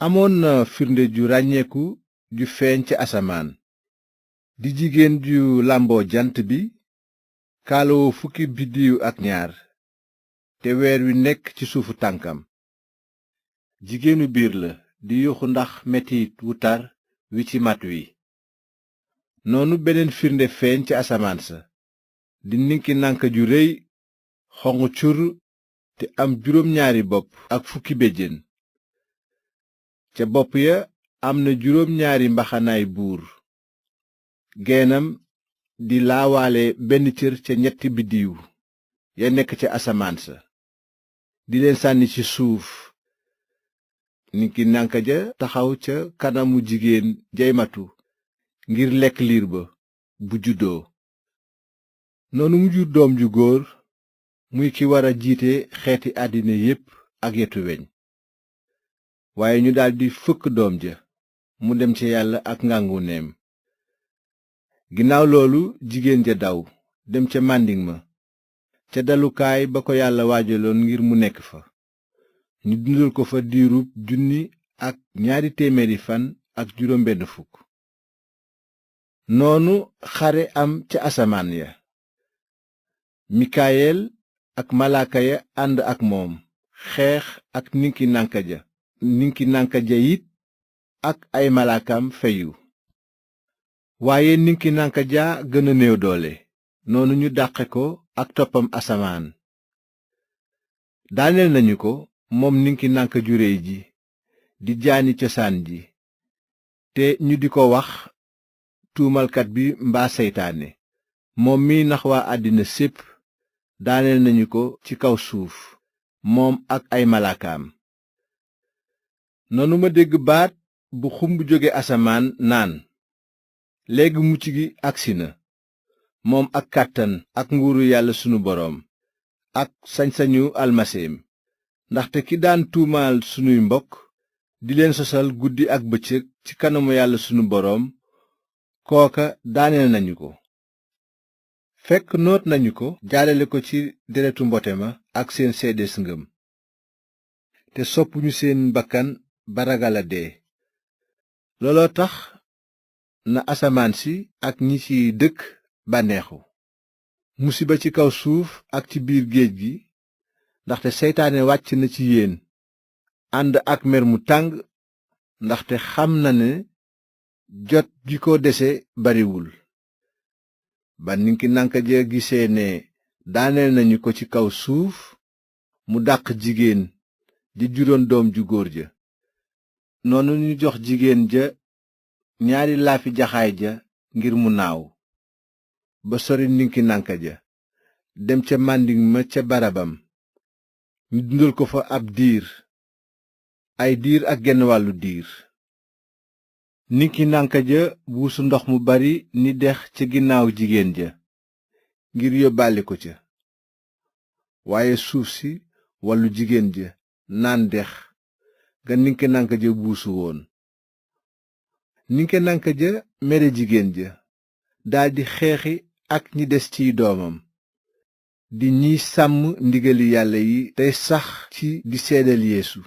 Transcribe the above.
amoon na firnde ju ràññeeku ju feeñ ca asamaan di jigéen ju làmboo jant bi kaalawoo fukki biddiw ak ñaar te weer wi nekk ci suufu tànkam. jigéenu biir la di yuuxu ndax metit wu tar wi ci mat wi. noonu beneen firnde feeñ ca asamaan sa di ninki nanka ju réy xonq cur te am juróom ñaari bopp ak fukki béjjén. ca bopp ya am na juróom ñaari mbaxanaay buur. geenam di laawaale benn cër ca ñetti biddiw ya nekk ca asamaan sa di leen sànni ci suuf. ninki nanka ja taxaw ca kanamu jigéen jay matu ngir lekk liir ba bu juddoo. noonu mu jur doom ju góor muy ki wara jiite xeeti àddina yépp ak yetu weñ. waaye ñu daldi fëkk doom ja mu dem ca yàlla ak ngànguneem. ginnaaw loolu jigéen ja daw dem ca màndiŋ ma ca dalukaay ba ko yàlla waajaloon ngir mu nekk fa. ñu dundal ko fa diirub 1,200 fan ak juróom benn fukk. noonu xare am ca asamaan ya. mikayel ak malaaka ya ànd ak moom xeex ak ninki nanka ja. ninki nanka ja it ak ay malaakam feyu. waaye ninki nanka ja gën a néew doole. noonu ñu dàqe ko ak toppam asamaan. daaneel nañu ko moom ninki nanka ju réy ji di jaani cosaan ji te ñu di ko wax tuumalkat bi mbaa seytaane. moom miy nax waa àddina sépp daaneel nañu ko ci kaw suuf moom ak ay malaakaam. noonu ma dégg baat bu xumb jóge asamaan naan léegi mucc gi agsi na moom ak kàttan ak nguuru yàlla sunu boroom ak sañ-sañu almaseem. ndaxte ki daan tuumaal sunuy mbokk di leen sosal guddi ak bëccëg ci kanamu yàlla sunu boroom kooka daaneel nañu ko. fekk noot nañu ko jaalale ko ci deretu mbote ma ak seen seedes ngëm. te soppuñu seen bakkan ba ragal a dee. looloo tax na asamaan si ak ñi ci dëkk bànneexu. musiba ci kaw suuf ak ci biir géej gi ndaxte seytaane wàcc na ci yéen ànd ak mer mu tàng ndaxte xam na ne jot gi ko dese bariwul. ba ninki nanka ja gisee ne daaneel nañu ko ci kaw suuf mu dàq jigéen ji juróon doom ju góor ja. noonu ñu jox jigéen ja ñaari laafi jaxaay ja ngir mu naaw ba sori ninki nanka ja dem ca màndiŋ ma ca barabam. ñu dundal ko fa ab diir ay diir ak genn wàllu diir. ninki nanka ja buusu ndox mu bari ni dex ca ginnaaw jigéen ja ngir yóbbaale ko ca. waaye suuf si wàllu jigéen ja naan dex ga ninki nanka ja buusu woon. ninki nanka ja mere jigéen ja daldi xeexi ak ñi des ciy doomam di ñiy sàmm ndigali yàlla yi tey sax ci di seedal Yeesu.